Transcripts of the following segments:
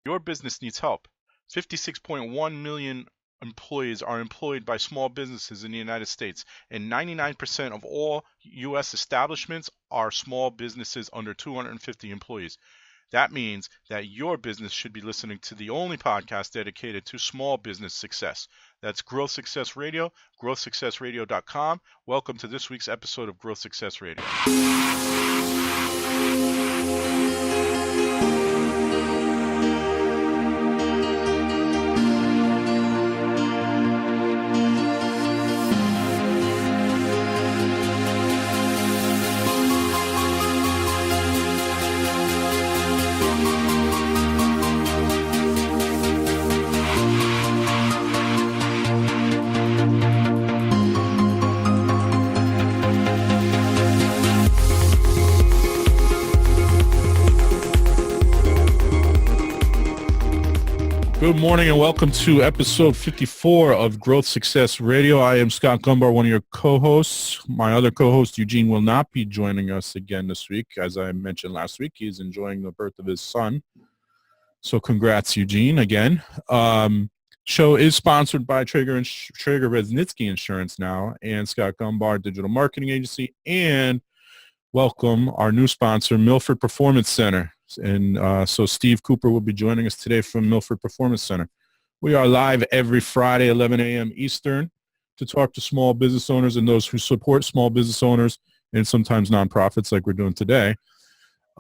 Your business needs help. 56.1 million employees are employed by small businesses in the United States, and 99% of all U.S. establishments are small businesses under 250 employees. That means that your business should be listening to the only podcast dedicated to small business success. That's Growth Success Radio, growthsuccessradio.com. Welcome to this week's episode of Growth Success Radio. Good morning and welcome to episode 54 of Growth Success Radio. I am Scott Gombar, one of your co-hosts. My other co-host, Eugene, will not be joining us again this week. As I mentioned last week, he is enjoying the birth of his son. So congrats, Eugene, again. Show is sponsored by Traeger Resnitsky Insurance now and Scott Gombar Digital Marketing Agency. And welcome our new sponsor, Milford Performance Center. And so Steve Cooper will be joining us today from Milford Performance Center. We are live every Friday, 11 a.m. Eastern, to talk to small business owners and those who support small business owners and sometimes nonprofits like we're doing today.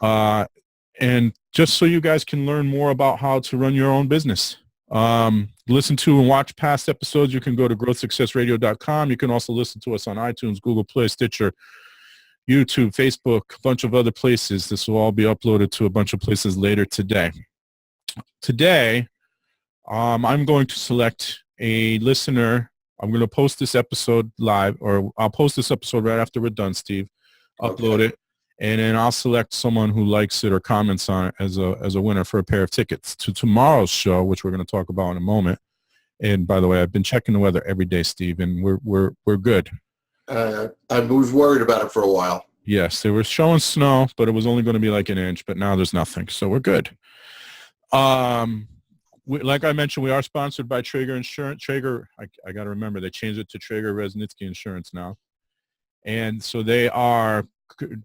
And just so you guys can learn more about how to run your own business. Listen to and watch past episodes. You can go to growthsuccessradio.com. You can also listen to us on iTunes, Google Play, Stitcher, YouTube, Facebook, a bunch of other places. This will all be uploaded to a bunch of places later today. Today, I'm going to select a listener. I'm going to post this episode live, or I'll post this episode right after we're done, Steve. Upload it, and then I'll select someone who likes it or comments on it as a winner for a pair of tickets to tomorrow's show, which we're going to talk about in a moment. And by the way, I've been checking the weather every day, Steve, and we're good. I was worried about it for a while. Yes, they were showing snow, but it was only going to be like an inch, but now there's nothing, so we're good. Like I mentioned, we are sponsored by Traeger Insurance. Traeger, I got to remember, they changed it to Traeger Resnitsky Insurance now. And so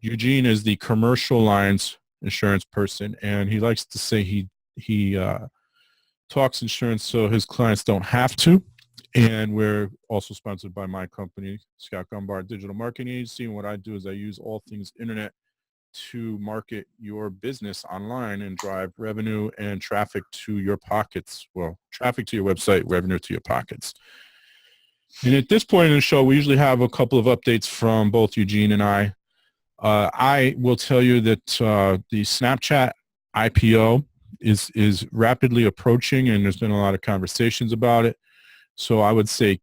Eugene is the commercial lines insurance person, and he likes to say he talks insurance so his clients don't have to. And we're also sponsored by my company, Scott Gombar Digital Marketing Agency. And what I do is I use all things internet to market your business online and drive revenue and traffic to your pockets. Well, traffic to your website, revenue to your pockets. And at this point in the show, we usually have a couple of updates from both Eugene and I. I will tell you that the Snapchat IPO is rapidly approaching, and there's been a lot of conversations about it. So I would say,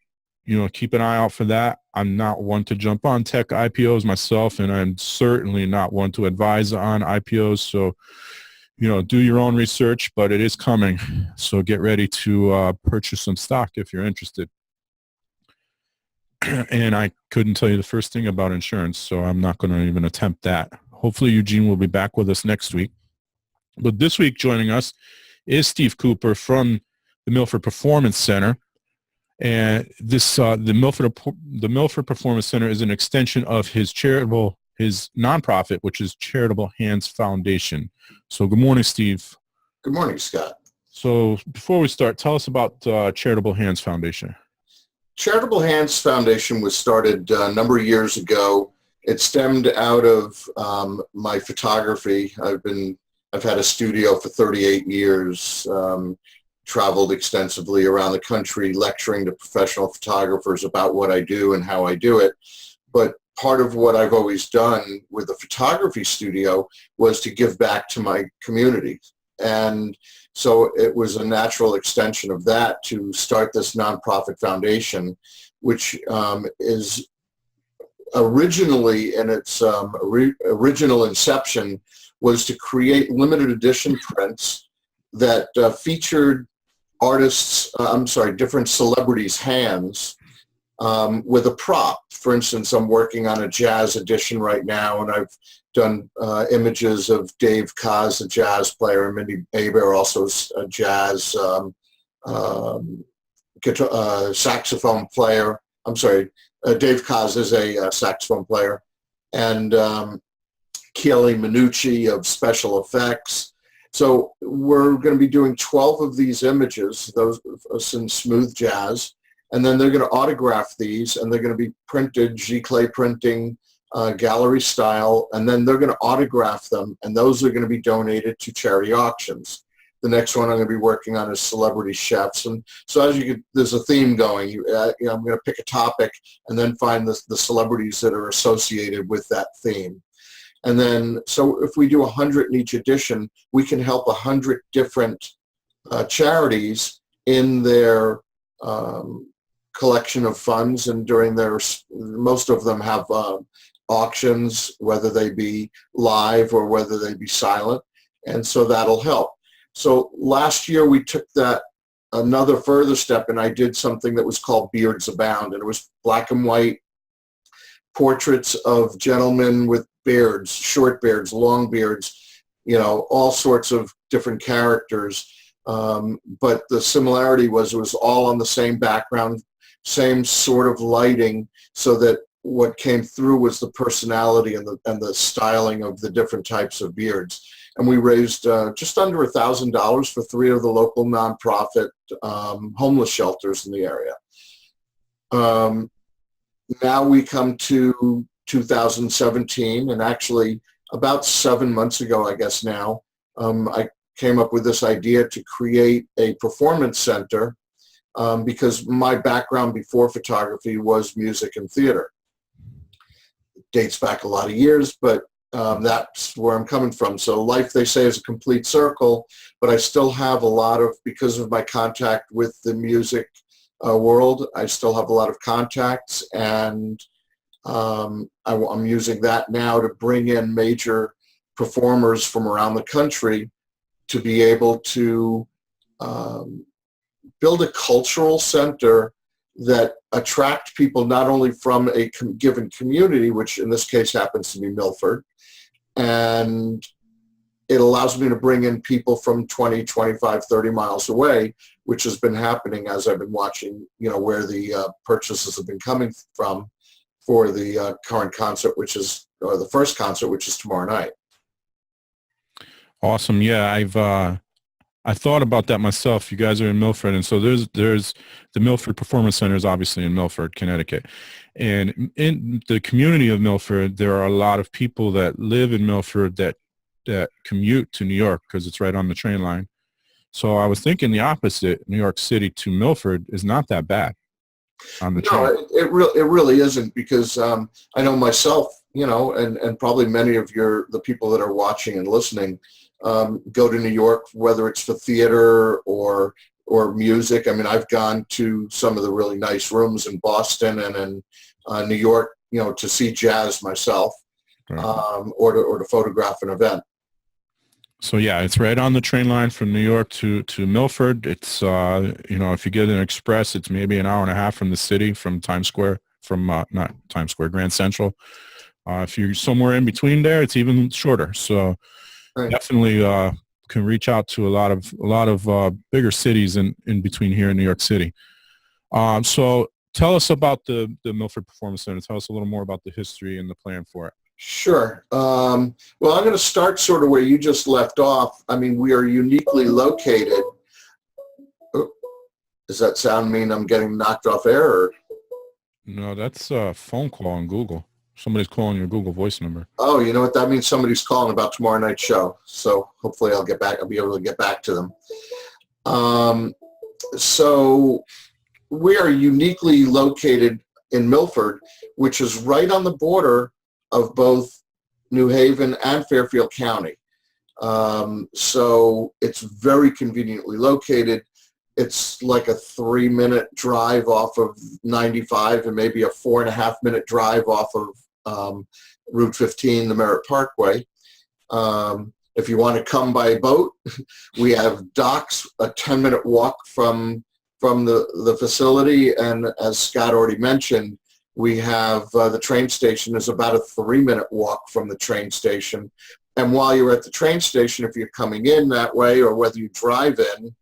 keep an eye out for that. I'm not one to jump on tech IPOs myself, and I'm certainly not one to advise on IPOs. So, do your own research, but it is coming. So get ready to purchase some stock if you're interested. And I couldn't tell you the first thing about insurance, so I'm not going to even attempt that. Hopefully Eugene will be back with us next week. But this week joining us is Steve Cooper from the Milford Performance Center. And this the Milford Performance Center is an extension of his nonprofit, which is Charitable Hands Foundation. So good morning, Steve. Good morning, Scott. So before we start, tell us about Charitable Hands Foundation. Charitable Hands Foundation was started a number of years ago. It stemmed out of my photography. I've had a studio for 38 years. Traveled extensively around the country lecturing to professional photographers about what I do and how I do it. But part of what I've always done with the photography studio was to give back to my community. And so it was a natural extension of that to start this nonprofit foundation, which is originally in its original inception was to create limited edition prints that featured different celebrities' hands with a prop. For instance, I'm working on a jazz edition right now, and I've done images of Dave Kaz, a jazz player, and Mindy Aber, also a jazz saxophone player. I'm sorry, Dave Kaz is a saxophone player, and Chieli Minucci of special effects. So we're going to be doing 12 of these images, those in smooth jazz, and then they're going to autograph these, and they're going to be printed, giclée printing, gallery style, and then they're going to autograph them, and those are going to be donated to charity auctions. The next one I'm going to be working on is celebrity chefs, and so as you can, there's a theme going. I'm going to pick a topic and then find the celebrities that are associated with that theme. And then, so if we do 100 in each edition, we can help 100 different charities in their collection of funds, and during their, most of them have auctions, whether they be live or whether they be silent, and so that'll help. So last year we took that another further step, and I did something that was called Beards Abound, and it was black and white portraits of gentlemen with beards, short beards, long beards, all sorts of different characters. But the similarity was it was all on the same background, same sort of lighting, so that what came through was the personality and the styling of the different types of beards. And we raised just under $1,000 for 3 of the local nonprofit homeless shelters in the area. Now we come to 2017, and actually about 7 months ago, I guess now, I came up with this idea to create a performance center because my background before photography was music and theater. It dates back a lot of years, but that's where I'm coming from. So life, they say, is a complete circle, but I still have a lot of, because of my contact with the music world, I still have a lot of contacts, and I'm using that now to bring in major performers from around the country to be able to build a cultural center that attract people not only from a given community, which in this case happens to be Milford, and it allows me to bring in people from 20, 25, 30 miles away, which has been happening as I've been watching, where the purchases have been coming from for the current concert, or the first concert, which is tomorrow night. Awesome. Yeah, I thought about that myself. You guys are in Milford, and so there's the Milford Performance Center is obviously in Milford, Connecticut, and in the community of Milford, there are a lot of people that live in Milford that commute to New York because it's right on the train line. So I was thinking the opposite, New York City to Milford is not that bad on the train. No, it really isn't, because I know myself, and probably many of the people that are watching and listening go to New York, whether it's for theater or music. I mean, I've gone to some of the really nice rooms in Boston and in New York, to see jazz myself, right. or to photograph an event. So yeah, it's right on the train line from New York to Milford. It's if you get an express, it's maybe an hour and a half from the city, from Times Square, not Times Square, Grand Central. If you're somewhere in between there, it's even shorter. So right. Definitely can reach out to a lot of bigger cities in between here in New York City. So tell us about the Milford Performance Center. Tell us a little more about the history and the plan for it. Sure. Well, I'm going to start sort of where you just left off. I mean, we are uniquely located. Oh, does that sound mean I'm getting knocked off air? Or? No, that's a phone call on Google. Somebody's calling your Google Voice number. Oh, you know what? That means somebody's calling about tomorrow night's show. So hopefully I'll be able to get back to them. So we are uniquely located in Milford, which is right on the border of both New Haven and Fairfield County. So it's very conveniently located. It's like a 3-minute drive off of 95 and maybe a 4.5-minute drive off of Route 15, the Merritt Parkway. If you want to come by boat, we have docks, a 10-minute walk from from the facility, and as Scott already mentioned, we have the train station is about a 3-minute walk from the train station. And while you're at the train station, if you're coming in that way or whether you drive in,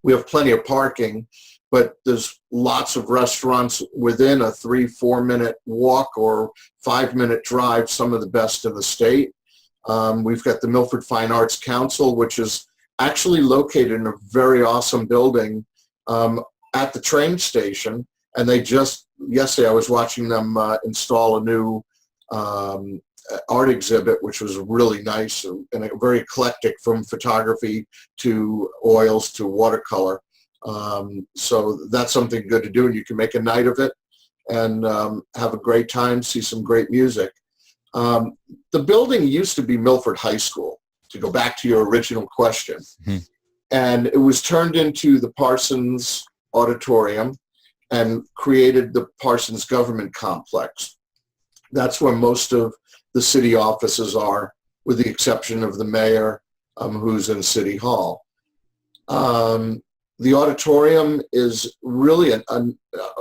we have plenty of parking, but there's lots of restaurants within a 3-4 minute walk or 5-minute drive, some of the best in the state. We've got the Milford Fine Arts Council, which is actually located in a very awesome building at the train station. And they just, yesterday I was watching them install a new art exhibit, which was really nice and very eclectic, from photography to oils to watercolor. So that's something good to do, and you can make a night of it and have a great time, see some great music. The building used to be Milford High School, to go back to your original question. Mm-hmm. And it was turned into the Parsons Auditorium and created the Parsons Government Complex. That's where most of the city offices are, with the exception of the mayor, who's in City Hall. The auditorium is really a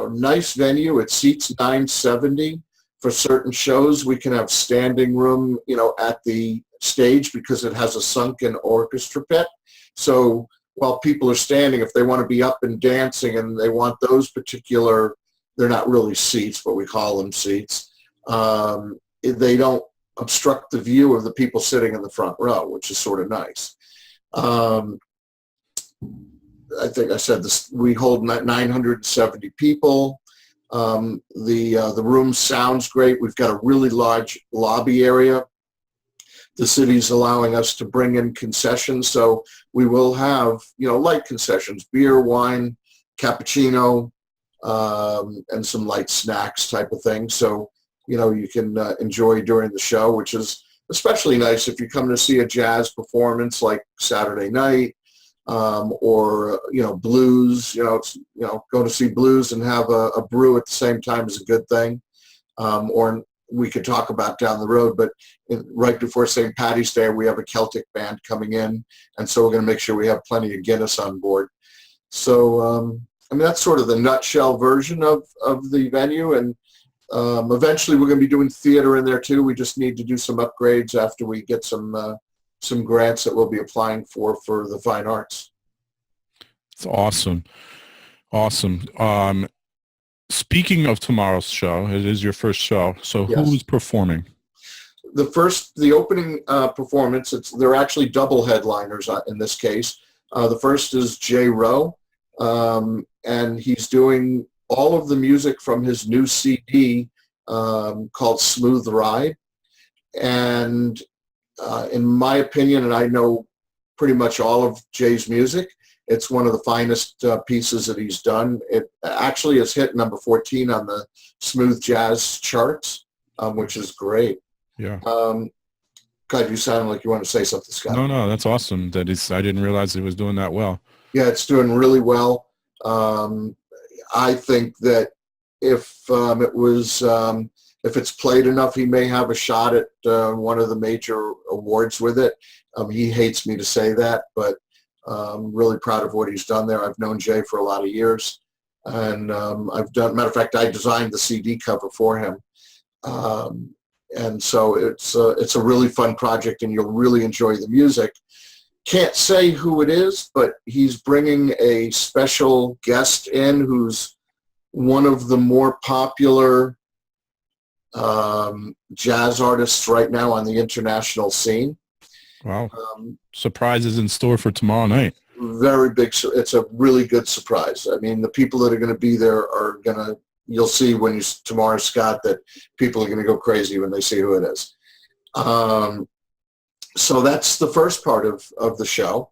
nice venue. It seats 970. For certain shows, we can have standing room, at the stage, because it has a sunken orchestra pit. So while people are standing, if they want to be up and dancing and they want those particular, they're not really seats, but we call them seats, they don't obstruct the view of the people sitting in the front row, which is sort of nice. I think I said this, we hold 970 people. The room sounds great. We've got a really large lobby area. The city's allowing us to bring in concessions, so we will have, light concessions, beer, wine, cappuccino, and some light snacks type of thing. So, you can enjoy during the show, which is especially nice if you come to see a jazz performance like Saturday night, or blues. Go to see blues and have a brew at the same time is a good thing. Or we could talk about down the road, but right before St. Paddy's Day, we have a Celtic band coming in, and so we're going to make sure we have plenty of Guinness on board. So that's sort of the nutshell version of the venue, and eventually we're going to be doing theater in there too. We just need to do some upgrades after we get some grants that we'll be applying for the fine arts. It's awesome. Speaking of tomorrow's show, it is your first show. So yes. Who's performing? The opening performance, they're actually double headliners in this case. The first is Jay Rowe, and he's doing all of the music from his new CD called Smooth Ride. And in my opinion, and I know pretty much all of Jay's music, it's one of the finest pieces that he's done. It actually has hit number 14 on the smooth jazz charts, which is great. Yeah. God, you sound like you want to say something, Scott. No, that's awesome. I didn't realize it was doing that well. Yeah, it's doing really well. I think that if it's played enough, he may have a shot at one of the major awards with it. He hates me to say that, but I'm really proud of what he's done there. I've known Jay for a lot of years, and matter of fact, I designed the CD cover for him. And so it's a really fun project, and you'll really enjoy the music. Can't say who it is, but he's bringing a special guest in who's one of the more popular jazz artists right now on the international scene. Wow. Surprises in store for tomorrow night. Very big. It's a really good surprise. I mean, the people that are going to be there are going to, you'll see when tomorrow, Scott, that people are going to go crazy when they see who it is. So that's the first part of the show.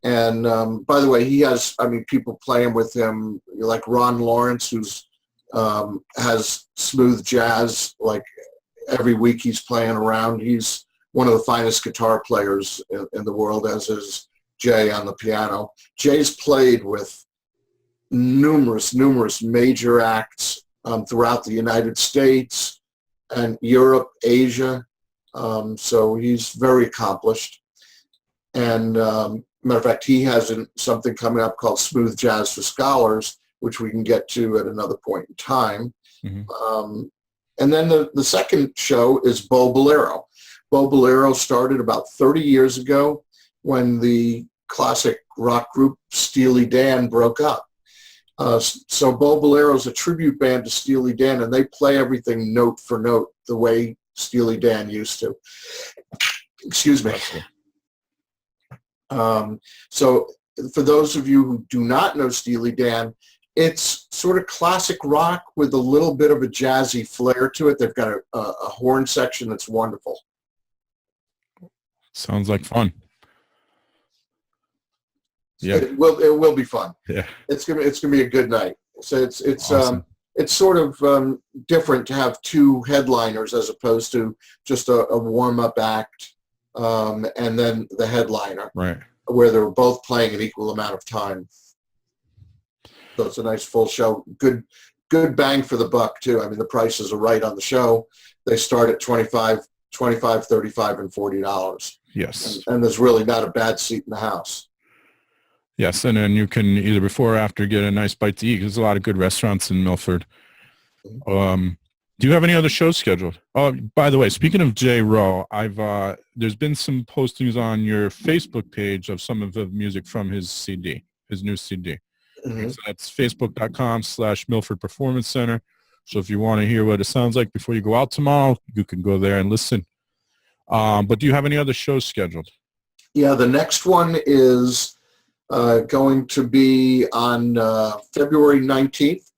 And by the way, he has, people playing with him, like Ron Lawrence, who's has smooth jazz, like every week he's playing around. He's one of the finest guitar players in the world, as is Jay on the piano. Jay's played with numerous major acts throughout the United States and Europe, Asia. So he's very accomplished. And Matter of fact, he has something coming up called Smooth Jazz for Scholars, which we can get to at another point in time. And then the second show is Bo Bolero. Bo Bolero started about 30 years ago when the classic rock group Steely Dan broke up. So Bo Bolero is a tribute band to Steely Dan, and they play everything note for note the way Steely Dan used to. Excuse me. So for those of you who do not know Steely Dan, it's sort of classic rock with a little bit of a jazzy flair to it. They've got a horn section that's wonderful. Sounds like fun. Yeah, it will be fun. Yeah, it's gonna be a good night. So it's awesome. It's sort of different to have two headliners as opposed to just a warm-up act and then the headliner, right? Where they're both playing an equal amount of time. So it's a nice full show. Good bang for the buck too. I mean, the prices are right on the show. They start at $25, $35, and $40. Yes. And there's really not a bad seat in the house. Yes, and then you can either before or after get a nice bite to eat. There's a lot of good restaurants in Milford. Do you have any other shows scheduled? Oh, by the way, speaking of J. Rowe, there's been some postings on your Facebook page of some of the music from his CD, his new CD. So that's facebook.com/Milford Performance Center. So if you want to hear what it sounds like before you go out tomorrow, you can go there and listen. But do you have any other shows scheduled? Yeah, the next one is going to be on February 19th,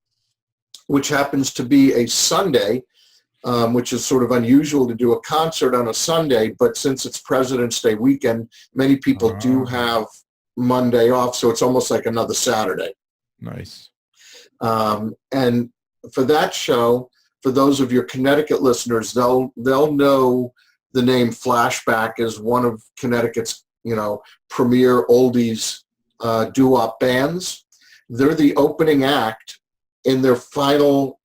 which happens to be a Sunday, which is sort of unusual to do a concert on a Sunday, but since it's President's Day weekend, many people do have Monday off, so it's almost like another Saturday. Nice. And for that show, for those of your Connecticut listeners, they'll know the name Flashback is one of Connecticut's, premier oldies doo-wop bands. They're the opening act in their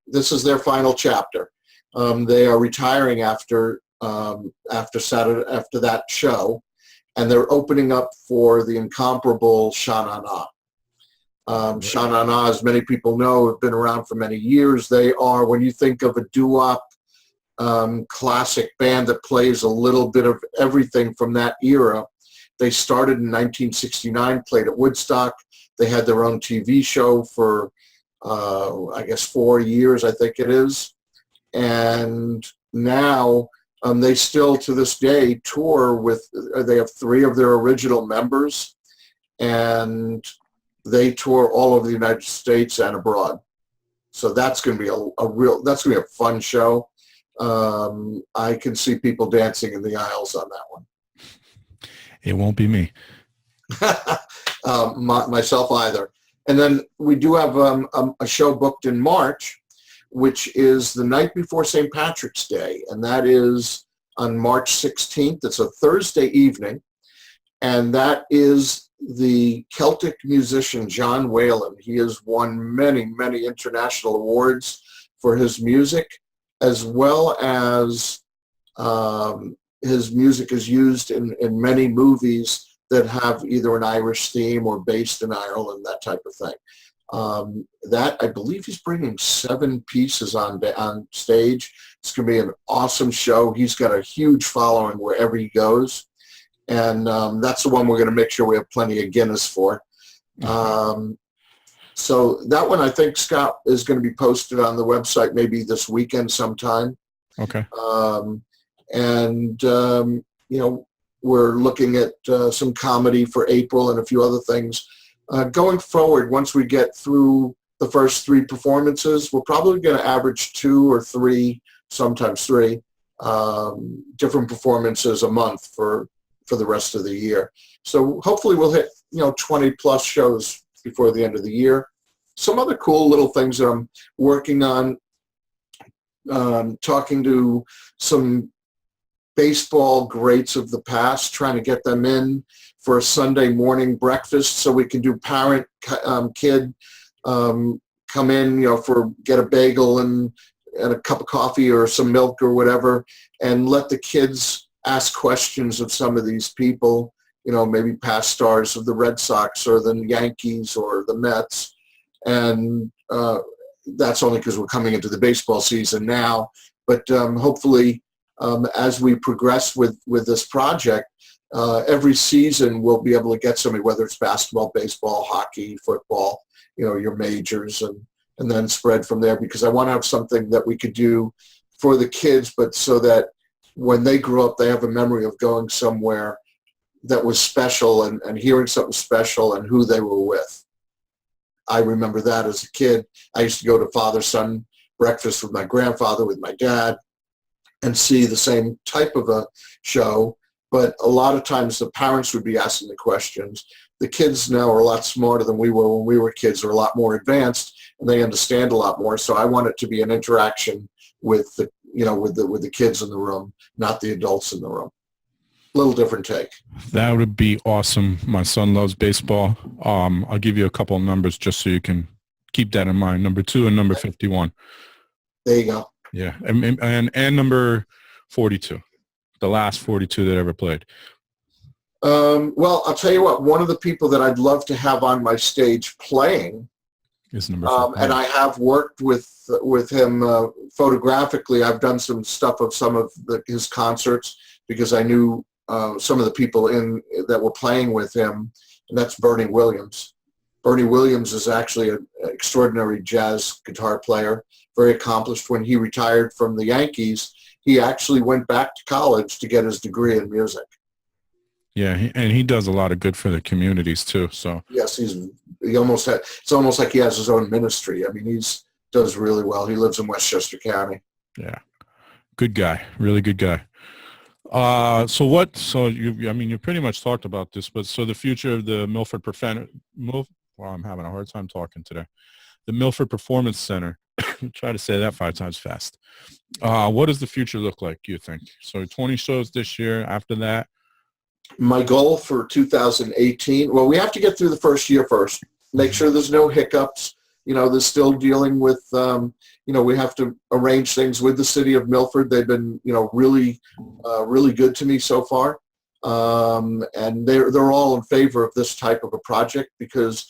this is their final chapter. They are retiring after that show, and they're opening up for the incomparable Sha Na Na. Sha Na Na, as many people know, have been around for many years. They are, when you think of a doo-wop classic band that plays a little bit of everything from that era, they started in 1969, played at Woodstock. They had their own TV show for, I guess, 4 years, I think it is. And now they still, to this day, tour with, they have 3 of their original members, and they tour all over the United States and abroad. So that's going to be that's going to be a fun show. I can see people dancing in the aisles on that one. It won't be me. Myself either. And then we do have a show booked in March, which is the night before St. Patrick's Day, and that is on March 16th. It's a Thursday evening, and that is the Celtic musician John Whalen. He has won many, many international awards for his music, as well as his music is used in many movies that have either an Irish theme or based in Ireland, that type of thing. That, I believe he's bringing 7 pieces on stage. It's going to be an awesome show. He's got a huge following wherever he goes. And that's the one we're going to make sure we have plenty of Guinness for. So that one, I think, Scott, is going to be posted on the website maybe this weekend sometime. Okay. We're looking at some comedy for April and a few other things. Going forward, once we get through the first 3 performances, we're probably going to average 2 or 3, sometimes 3, different performances a month for the rest of the year. So hopefully we'll hit 20 plus shows before the end of the year. Some other cool little things that I'm working on, talking to some baseball greats of the past, trying to get them in for a Sunday morning breakfast so we can do parent kid come in, get a bagel and a cup of coffee or some milk or whatever, and let the kids ask questions of some of these people maybe past stars of the Red Sox or the Yankees or the Mets. And that's only because we're coming into the baseball season now. But hopefully, as we progress with this project, every season we'll be able to get somebody, whether it's basketball, baseball, hockey, football, your majors, and then spread from there, because I want to have something that we could do for the kids, but so that when they grow up, they have a memory of going somewhere that was special and hearing something special and who they were with. I remember that as a kid. I used to go to father-son breakfast with my grandfather, with my dad, and see the same type of a show. But a lot of times the parents would be asking the questions. The kids now are a lot smarter than we were when we were kids. They're a lot more advanced, and they understand a lot more. So I want it to be an interaction with the, with the kids in the room, not the adults in the room. Little different take. That would be awesome. My son loves baseball. I'll give you a couple of numbers just so you can keep that in mind. Number 2 and number 51. There you go. Yeah, and number 42, the last 42 that ever played. Well, I'll tell you what. One of the people that I'd love to have on my stage playing is number 51. and I have worked with him photographically. I've done some stuff of some of his concerts because I knew some of the people that were playing with him, and that's Bernie Williams. Bernie Williams is actually an extraordinary jazz guitar player, very accomplished. When he retired from the Yankees, he actually went back to college to get his degree in music. Yeah, and he does a lot of good for the communities too. So yes, it's almost like he has his own ministry. I mean, does really well. He lives in Westchester County. Yeah, good guy, really good guy. You pretty much talked about this, but so the future of the Milford I'm having a hard time talking today. The Milford Performance Center. Try to say that 5 times fast. What does the future look like, you think? So 20 shows this year. After that? My goal for 2018, well, we have to get through the first year first. Make sure there's no hiccups. They're still dealing with, we have to arrange things with the city of Milford. They've been, really good to me so far. And they're all in favor of this type of a project because,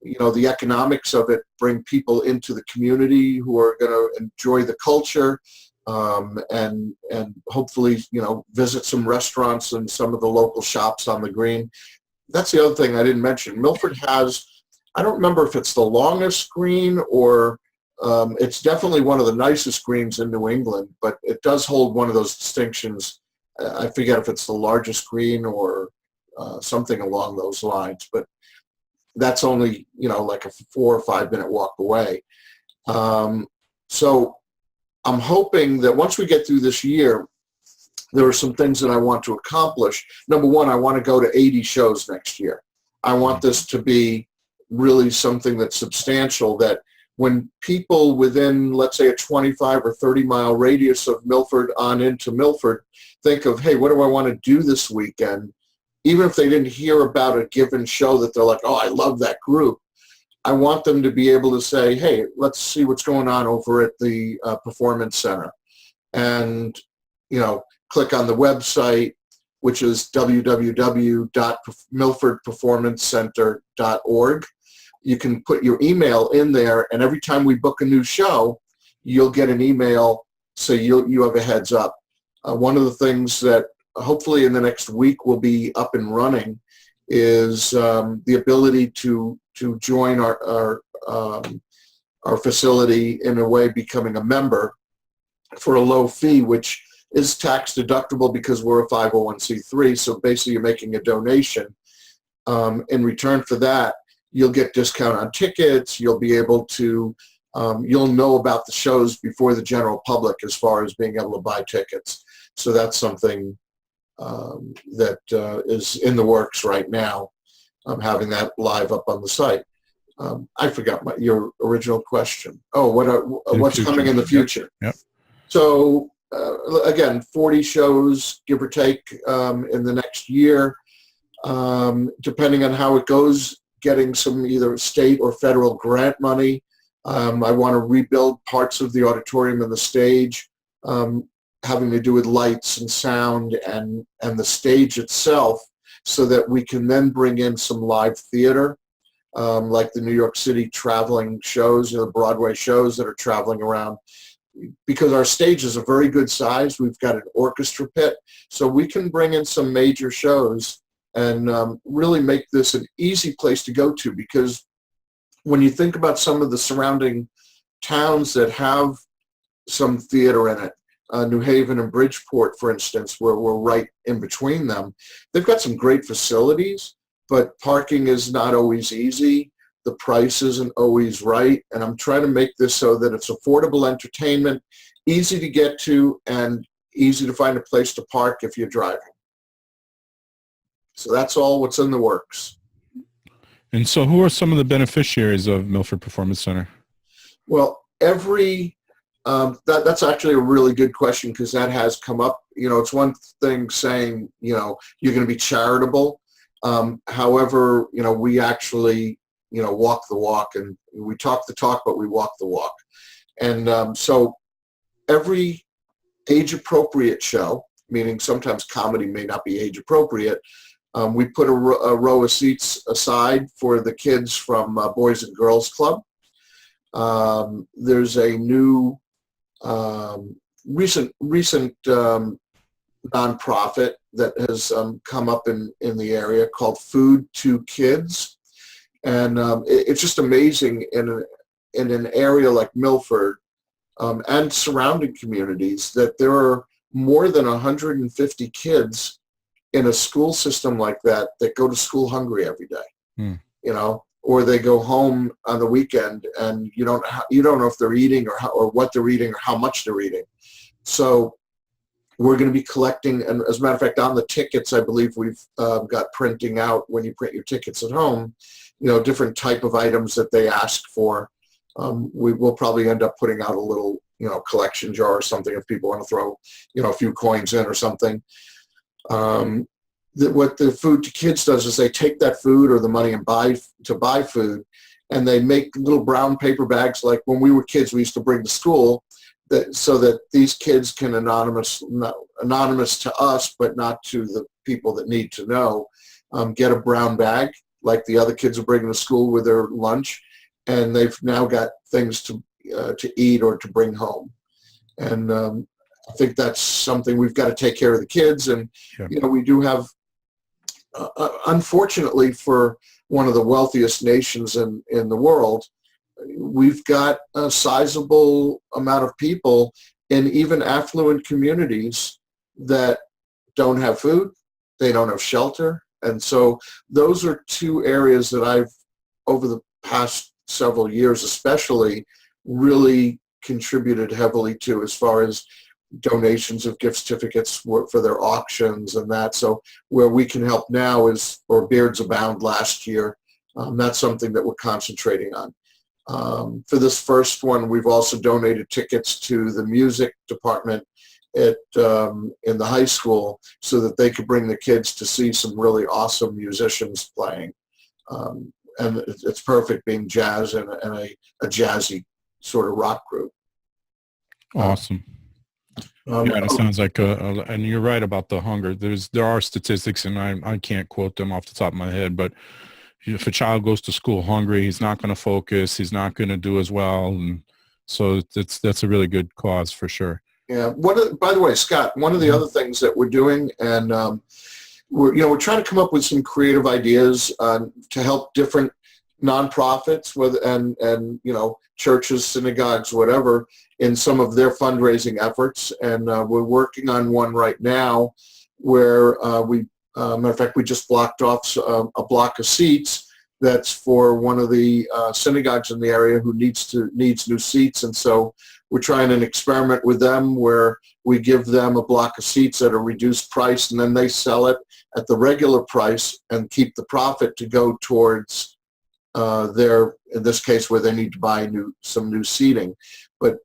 the economics of it bring people into the community who are going to enjoy the culture, and hopefully, visit some restaurants and some of the local shops on the green. That's the other thing I didn't mention. Milford has, I don't remember if it's the longest green or it's definitely one of the nicest greens in New England, but it does hold one of those distinctions. I forget if it's the largest green or something along those lines, but that's only, like a 4 or 5 minute walk away. So I'm hoping that once we get through this year, there are some things that I want to accomplish. Number one, I want to go to 80 shows next year. I want this to be really something that's substantial, that when people within, let's say, a 25 or 30 mile radius of Milford on into Milford think of, hey, what do I want to do this weekend? Even if they didn't hear about a given show that they're like, oh, I love that group. I want them to be able to say, hey, let's see what's going on over at the Performance Center. And, click on the website, which is www.milfordperformancecenter.org. You can put your email in there, and every time we book a new show, you'll get an email so you have a heads up. One of the things that hopefully in the next week will be up and running is the ability to join our facility, in a way becoming a member for a low fee, which is tax deductible because we're a 501c3. So basically you're making a donation. In return for that, you'll get discount on tickets. You'll be able to, you'll know about the shows before the general public as far as being able to buy tickets. So that's something that is in the works right now. I'm having that live up on the site. I forgot your original question. Oh, what's coming in the future? Yep. So again, 40 shows, give or take, in the next year, depending on how it goes, getting some either state or federal grant money. I want to rebuild parts of the auditorium and the stage, having to do with lights and sound and the stage itself. so that we can then bring in some live theater, like the New York City traveling shows, the Broadway shows that are traveling around. Because our stage is a very good size, we've got an orchestra pit, so we can bring in some major shows and really make this an easy place to go to. Because when you think about some of the surrounding towns that have some theater in it, New Haven and Bridgeport, for instance, where we're right in between them, they've got some great facilities, but parking is not always easy. The price isn't always right, and I'm trying to make this so that it's affordable entertainment, easy to get to, and easy to find a place to park if you're driving. So that's all what's in the works. And so who are some of the beneficiaries of Milford Performance Center? Well, that's actually a really good question, because that has come up. It's one thing saying, you're going to be charitable. However, we actually walk the walk, and we talk the talk, but we walk the walk. And so every age-appropriate show, meaning sometimes comedy may not be age-appropriate, we put a row of seats aside for the kids from Boys and Girls Club. There's a new recent nonprofit that has come up in the area called Food to Kids. And it's just amazing in an area like Milford and surrounding communities that there are more than 150 kids in a school system like that go to school hungry every day, or they go home on the weekend and you don't know if they're eating or what they're eating or how much they're eating. So we're going to be collecting, and as a matter of fact, on the tickets, I believe we've got printing out when you print your tickets at home, different type of items that they ask for. We will probably end up putting out a little, collection jar or something if people want to throw, a few coins in or something. What the Food to Kids does is they take that food or the money and buy food, and they make little brown paper bags like when we were kids we used to bring to school, so that these kids can anonymous to us but not to the people that need to know, get a brown bag like the other kids are bringing to school with their lunch, and they've now got things to eat or to bring home. And I think that's something we've got to take care of the kids. And we do have, unfortunately, for one of the wealthiest nations in the world, we've got a sizable amount of people in even affluent communities that don't have food, they don't have shelter. And so those are two areas that I've, over the past several years especially, really contributed heavily to, as far as donations of gift certificates for their auctions and that. So where we can help now is, or Beards Abound last year, that's something that we're concentrating on. For this first one, we've also donated tickets to the music department in the high school so that they could bring the kids to see some really awesome musicians playing. And it's perfect being jazz and a jazzy sort of rock group. Awesome. It sounds like, and you're right about the hunger. There are statistics, and I can't quote them off the top of my head, but if a child goes to school hungry, he's not going to focus, he's not going to do as well, and so that's a really good cause for sure. Yeah. By the way, Scott, one of the other things that we're doing, and we're trying to come up with some creative ideas to help different nonprofits, and churches, synagogues, whatever, in some of their fundraising efforts. And we're working on one right now where matter of fact, we just blocked off a block of seats that's for one of the synagogues in the area who needs new seats. And so we're trying an experiment with them where we give them a block of seats at a reduced price, and then they sell it at the regular price and keep the profit to go towards in this case, where they need to buy some new seating. But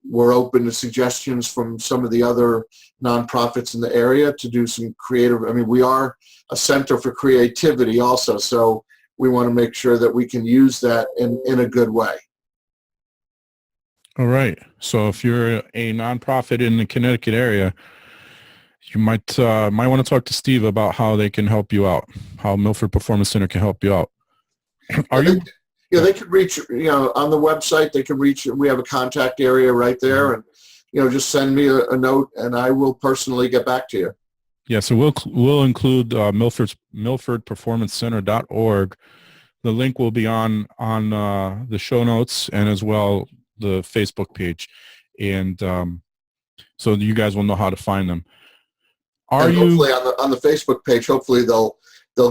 we're open to suggestions from some of the other nonprofits in the area to do some creative. I mean, we are a center for creativity also, so we want to make sure that we can use that in a good way. All right. So if you're a nonprofit in the Connecticut area You might want to talk to Steve about how they can help you out, how Milford Performance Center can help you out. Are you? Yeah, they could reach, on the website, they can reach, we have a contact area right there, and, just send me a note and I will personally get back to you. Yeah, so we'll include milfordperformancecenter.org. The link will be on the show notes and as well the Facebook page, and so you guys will know how to find them. Hopefully on the Facebook page, hopefully they'll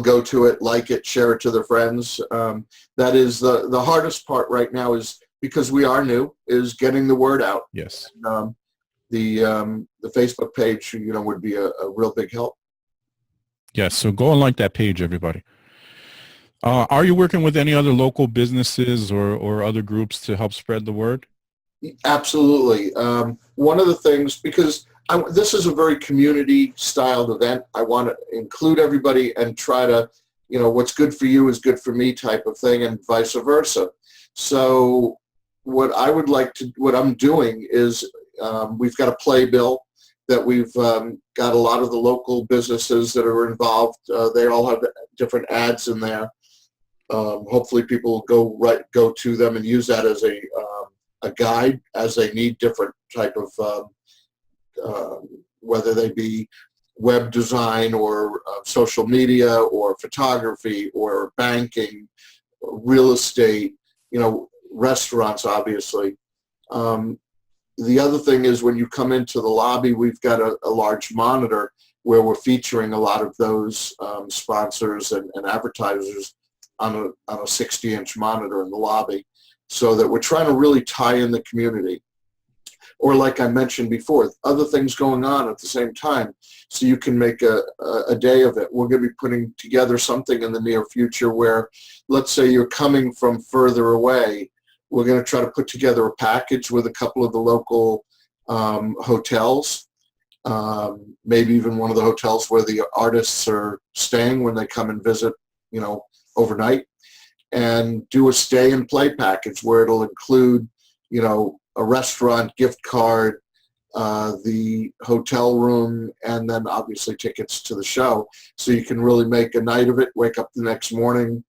go to it, like it, share it to their friends. That is the hardest part right now, is because we are new, is getting the word out. Yes. The Facebook page, would be a real big help. Yes. So go and like that page, everybody. Are you working with any other local businesses or other groups to help spread the word? Absolutely. One of the things, because this is a very community-styled event, I want to include everybody and try to, what's good for you is good for me type of thing, and vice versa. So what I'm doing is we've got a playbill that we've got a lot of the local businesses that are involved. They all have different ads in there. Hopefully people go to them and use that as a guide as they need different type of whether they be web design or social media or photography or banking, real estate, restaurants, obviously. The other thing is, when you come into the lobby, we've got a large monitor where we're featuring a lot of those sponsors and advertisers on a 60-inch monitor in the lobby, so that we're trying to really tie in the community. Or like I mentioned before, other things going on at the same time, so you can make a day of it. We're going to be putting together something in the near future where, let's say you're coming from further away, we're going to try to put together a package with a couple of the local hotels, maybe even one of the hotels where the artists are staying when they come and visit, overnight, and do a stay and play package where it'll include, a restaurant, gift card, the hotel room, and then obviously tickets to the show. So you can really make a night of it, wake up the next morning,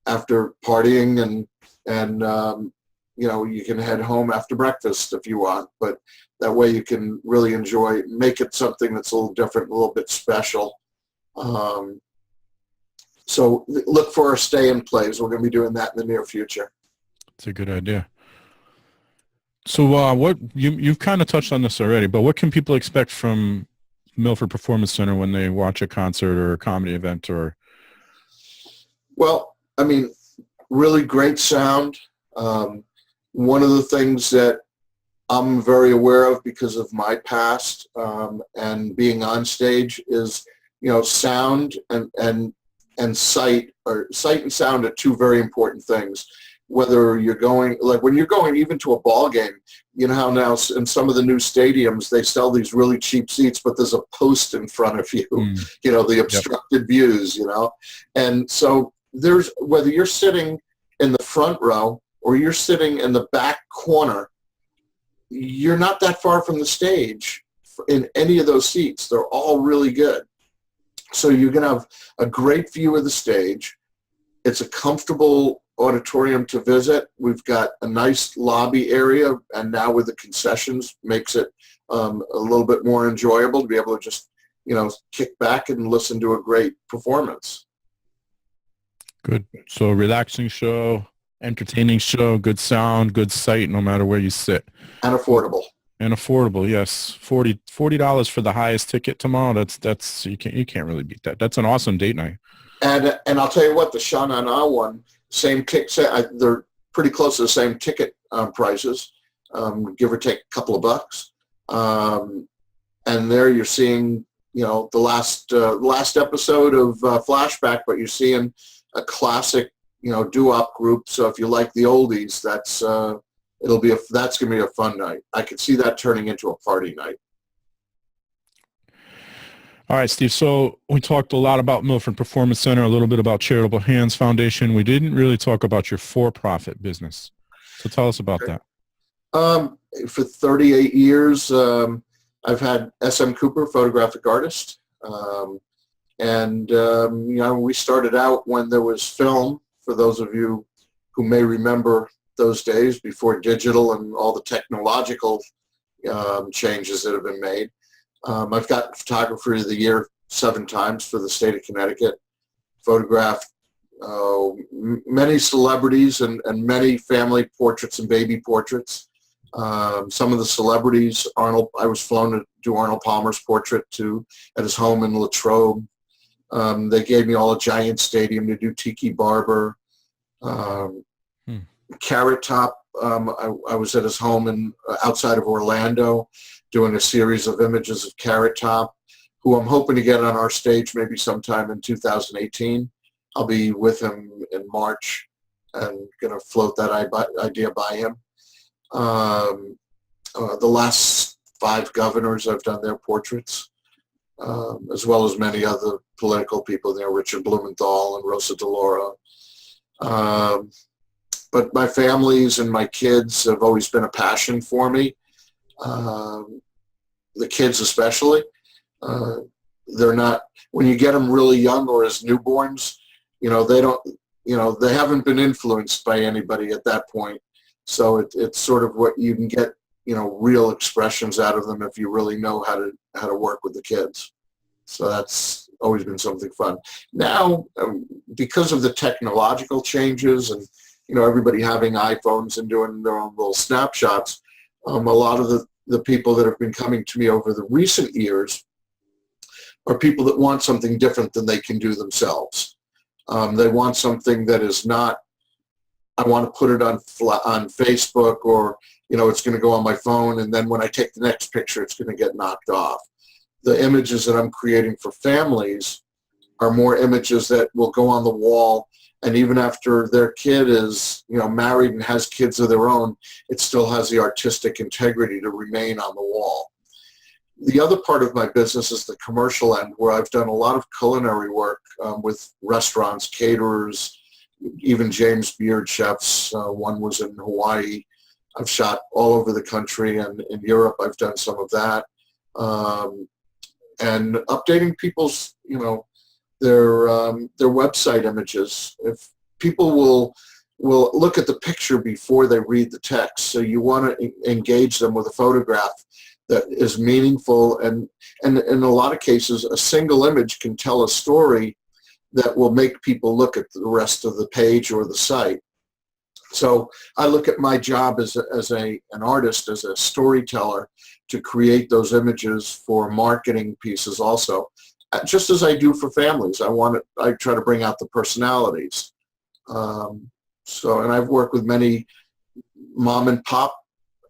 after partying, and you can head home after breakfast if you want, but that way you can really make it something that's a little different, a little bit special. So look for our stay and plays. We're going to be doing that in the near future. It's a good idea. So what you've kind of touched on this already, but what can people expect from Milford Performance Center when they watch a concert or a comedy event? Well, really great sound. One of the things that I'm very aware of because of my past and being on stage is, sound and sight, or sight and sound are two very important things. Whether you're going, like when you're going even to a ball game, how now in some of the new stadiums, they sell these really cheap seats, but there's a post in front of you, the obstructed views, and so whether you're sitting in the front row or you're sitting in the back corner, you're not that far from the stage in any of those seats. They're all really good. So you're going to have a great view of the stage. It's a comfortable auditorium to visit. We've got a nice lobby area, and now with the concessions makes it a little bit more enjoyable to be able to just, kick back and listen to a great performance. Good. So relaxing show, entertaining show, good sound, good sight, no matter where you sit. And affordable. Yes. $40 for the highest ticket tomorrow. That's you can't really beat that. That's an awesome date night. And I'll tell you what, the Sha Na Na one, same ticket. They're pretty close to the same ticket prices, give or take a couple of bucks. And there you're seeing, the last episode of Flashback, but you're seeing a classic, doo-wop group. So if you like the oldies, that's going to be a fun night. I could see that turning into a party night. All right, Steve. So we talked a lot about Milford Performance Center, a little bit about Charitable Hands Foundation. We didn't really talk about your for-profit business. So tell us about that. For 38 years, I've had S.M. Cooper, photographic artist. We started out when there was film, for those of you who may remember those days before digital and all the technological changes that have been made. I've got Photographer of the Year 7 times for the state of Connecticut, photographed many celebrities and many family portraits and baby portraits. Some of the celebrities, I was flown to do Arnold Palmer's portrait at his home in Latrobe. They gave me all a Giant Stadium to do Tiki Barber. Carrot Top, I was at his home outside of Orlando doing a series of images of Carrot Top, who I'm hoping to get on our stage maybe sometime in 2018. I'll be with him in March and going to float that idea by him. The last 5 governors, I've done their portraits, as well as many other political people there, Richard Blumenthal and Rosa DeLauro. But my families and my kids have always been a passion for me. The kids especially. They're not, when you get them really young or as newborns, they haven't been influenced by anybody at that point. So it's sort of what you can get, real expressions out of them if you really know how to work with the kids. So that's always been something fun. Now, because of the technological changes and, everybody having iPhones and doing their own little snapshots, a lot of the people that have been coming to me over the recent years are people that want something different than they can do themselves. They want something that is not, I want to put it on Facebook, or, it's going to go on my phone, and then when I take the next picture, it's going to get knocked off. The images that I'm creating for families are more images that will go on the wall, and even after their kid is, married and has kids of their own, it still has the artistic integrity to remain on the wall. The other part of my business is the commercial end, where I've done a lot of culinary work with restaurants, caterers, even James Beard chefs. One was in Hawaii. I've shot all over the country, and in Europe I've done some of that. And updating people's, their website images. If people will look at the picture before they read the text, so you want to engage them with a photograph that is meaningful, and in a lot of cases, a single image can tell a story that will make people look at the rest of the page or the site. So I look at my job as an artist, as a storyteller, to create those images for marketing pieces also, just as I do for families. I try to bring out the personalities. And I've worked with many mom and pop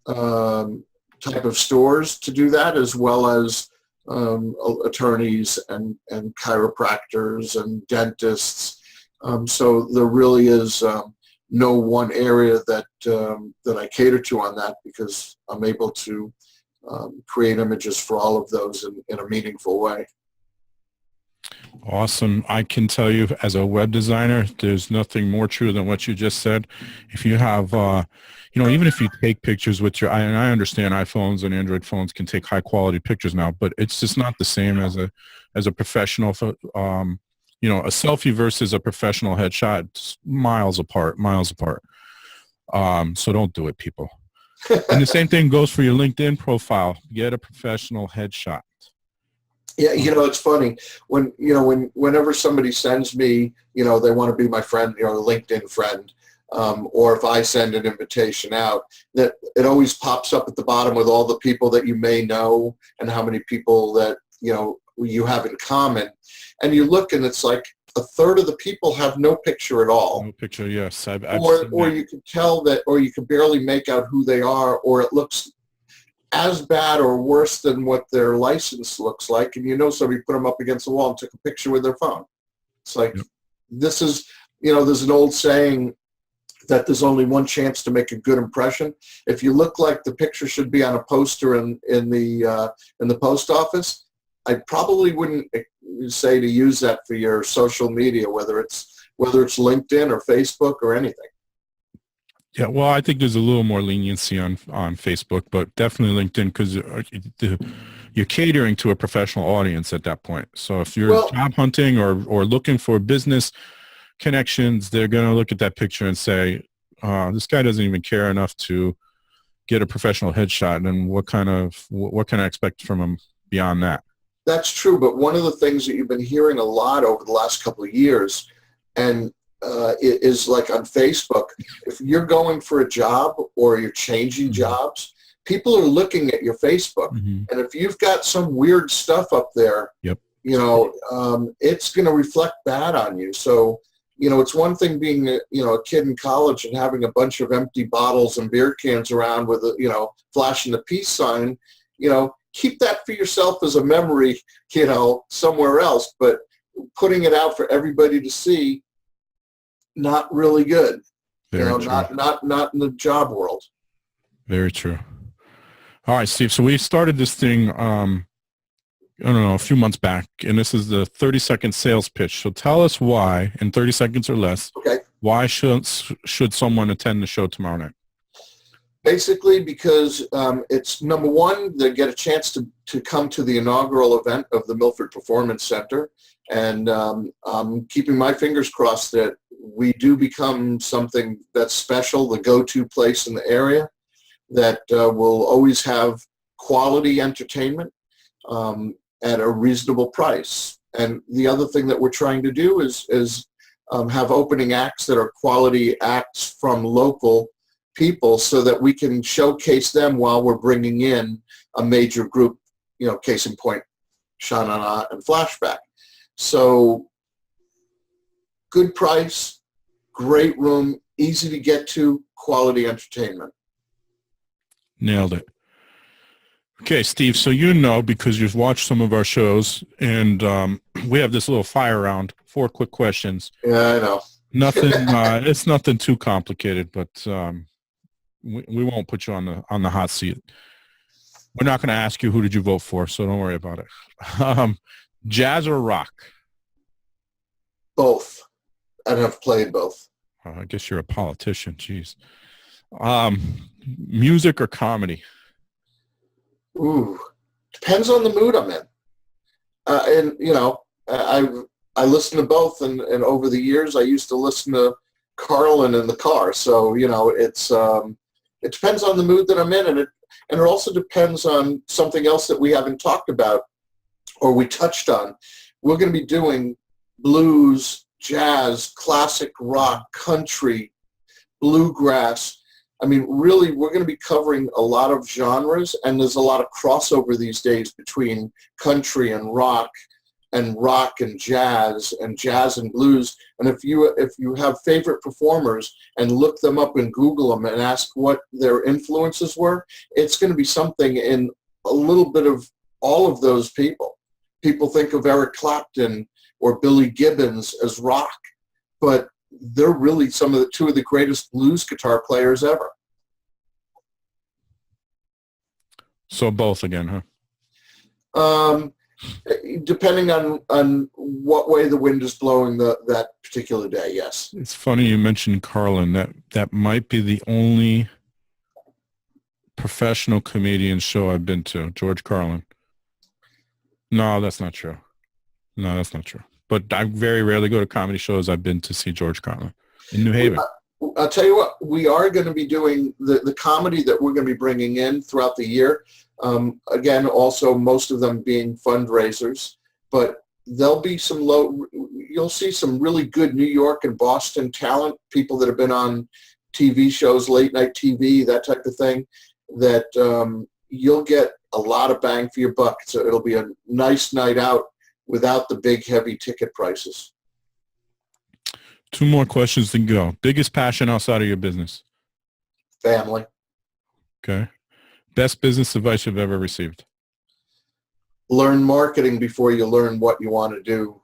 type of stores to do that, as well as attorneys and chiropractors and dentists. So there really is no one area that I cater to on that, because I'm able to create images for all of those in a meaningful way. Awesome. I can tell you, as a web designer, there's nothing more true than what you just said. If you have, even if you take pictures with and I understand iPhones and Android phones can take high quality pictures now, but it's just not the same as a professional, a selfie versus a professional headshot, it's miles apart. So don't do it, people. And the same thing goes for your LinkedIn profile. Get a professional headshot. Yeah, it's funny whenever somebody sends me, they want to be my friend, a LinkedIn friend, or if I send an invitation out, that it always pops up at the bottom with all the people that you may know and how many people that you have in common, and you look and it's like a third of the people have no picture at all. No picture, yes. I've or you can tell that, or you can barely make out who they are, or it looks as bad or worse than what their license looks like, and somebody put them up against the wall and took a picture with their phone. It's like, This is, there's an old saying that there's only one chance to make a good impression. If you look like the picture should be on a poster in the post office, I probably wouldn't say to use that for your social media, whether it's LinkedIn or Facebook or anything. Yeah, well, I think there's a little more leniency on Facebook, but definitely LinkedIn, because you're catering to a professional audience at that point. So if you're Well, job hunting or looking for business connections, they're going to look at that picture and say, this guy doesn't even care enough to get a professional headshot. And what can I expect from him beyond that? that's true. But one of the things that you've been hearing a lot over the last couple of years, and it is like on Facebook, if you're going for a job or you're changing jobs, people are looking at your Facebook. And if you've got some weird stuff up there, Yep. It's going to reflect bad on you. So, it's one thing being, a kid in college and having a bunch of empty bottles and beer cans around with, flashing the peace sign, keep that for yourself as a memory, somewhere else. But putting it out for everybody to see, not really good. Very true. Not in the job world. Very true. All right, Steve. So we started this thing, I don't know, a few months back, and this is the 30-second sales pitch. So tell us why, in 30 seconds or less, Okay. why should someone attend the show tomorrow night? Basically, because it's number one, they get a chance to come to the inaugural event of the Milford Performance Center, and I'm keeping my fingers crossed that we do become something that's special, the go-to place in the area, that will always have quality entertainment at a reasonable price. And the other thing that we're trying to do is have opening acts that are quality acts from local people so that we can showcase them while we're bringing in a major group, case in point, Sha-Na-Na and Flashback. So good price, great room, easy to get to, quality entertainment. Nailed it. Okay, Steve, so because you've watched some of our shows, and we have this little fire round, 4 quick questions. Yeah, I know. Nothing, it's nothing too complicated, but we won't put you on the hot seat. We're not going to ask you who did you vote for, so don't worry about it. Jazz or rock? Both. And have played both. I guess you're a politician, jeez. Music or comedy? Ooh, depends on the mood I'm in. I listen to both, and over the years I used to listen to Carlin in the car. So it depends on the mood that I'm in, and it also depends on something else that we haven't talked about or we touched on. We're going to be doing blues, jazz, classic rock, country, bluegrass. I mean, really, we're going to be covering a lot of genres, and there's a lot of crossover these days between country and rock and jazz and blues. And if you have favorite performers and look them up and Google them and ask what their influences were, it's going to be something in a little bit of all of those people. People think of Eric Clapton or Billy Gibbons as rock, but they're really two of the greatest blues guitar players ever. So both again, huh? Depending on what way the wind is blowing that particular day, yes. It's funny you mentioned Carlin. That might be the only professional comedian show I've been to, George Carlin. No, that's not true. But I very rarely go to comedy shows. I've been to see George Carlin in New Haven. I'll tell you what, we are going to be doing the comedy that we're going to be bringing in throughout the year. Again, also most of them being fundraisers, but there'll be you'll see some really good New York and Boston talent, people that have been on TV shows, late night TV, that type of thing, that you'll get a lot of bang for your buck. So it'll be a nice night out without the big heavy ticket prices. 2 more questions to go. Biggest passion outside of your business? Family. Okay. Best business advice you've ever received? Learn marketing before you learn what you want to do.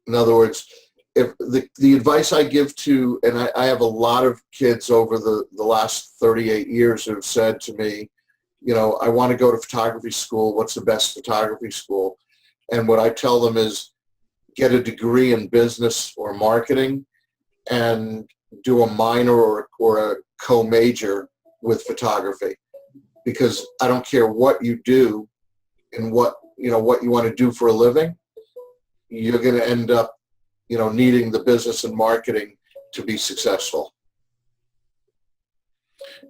In other words, if the advice I give to, and I have a lot of kids over the last 38 years who have said to me, I want to go to photography school. What's the best photography school? And what I tell them is get a degree in business or marketing and do a minor or a co-major with photography. Because I don't care what you do, in what you want to do for a living, you're going to end up, needing the business and marketing to be successful.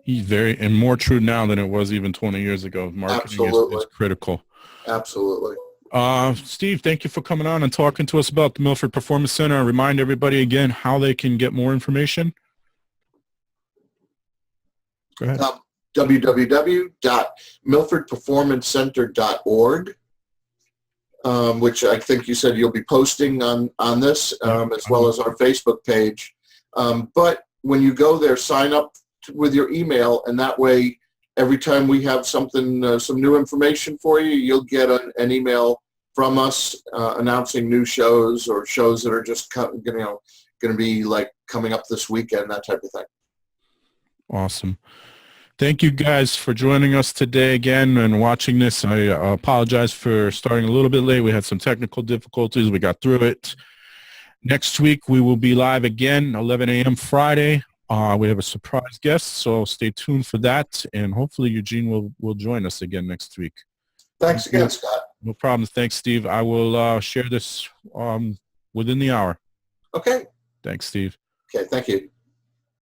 He's and more true now than it was even 20 years ago. Marketing is critical. Absolutely. Steve, thank you for coming on and talking to us about the Milford Performance Center. And remind everybody again how they can get more information. Go ahead. www.milfordperformancecenter.org, which I think you said you'll be posting on this, as well as our Facebook page. But when you go there, sign up with your email, and that way, every time we have something, some new information for you, you'll get an email from us announcing new shows or shows that are just going to be like coming up this weekend, that type of thing. Awesome. Thank you guys for joining us today again and watching this. I apologize for starting a little bit late. We had some technical difficulties. We got through it. Next week, we will be live again, 11 a.m. Friday. We have a surprise guest, so stay tuned for that. And hopefully Eugene will join us again next week. Thanks again, Scott. No problem. Thanks, Steve. I will share this within the hour. Okay. Thanks, Steve. Okay, thank you.